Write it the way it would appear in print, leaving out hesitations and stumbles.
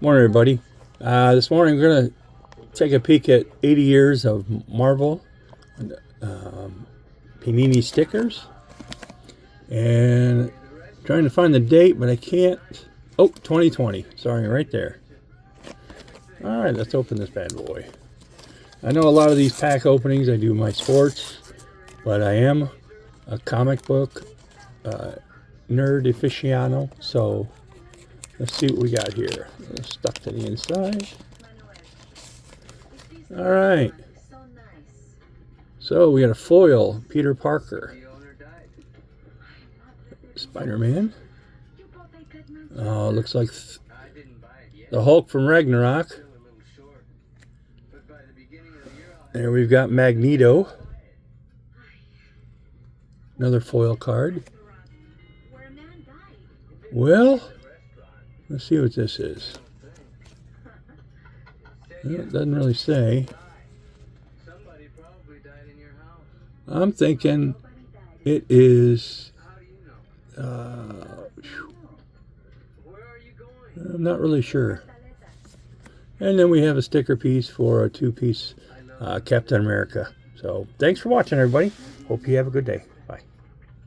Morning, everybody. This morning we're going to take a peek at 80 years of Marvel Panini stickers. And trying to find the date, but I can't. Oh, 2020. Sorry, right there. All right, let's open this bad boy. I know a lot of these pack openings, I do my sports, but I am a comic book nerd aficionado, so let's see what we got here. Stuck to the inside. All right. So we got a foil, Peter Parker, Spider-Man. Oh, looks like the Hulk from Ragnarok. There we've got Magneto. Another foil card. Well, let's see what this is. Well, it doesn't really say. I'm thinking it is. I'm not really sure. And then we have a sticker piece for a two-piece Captain America. So thanks for watching, everybody. Hope you have a good day.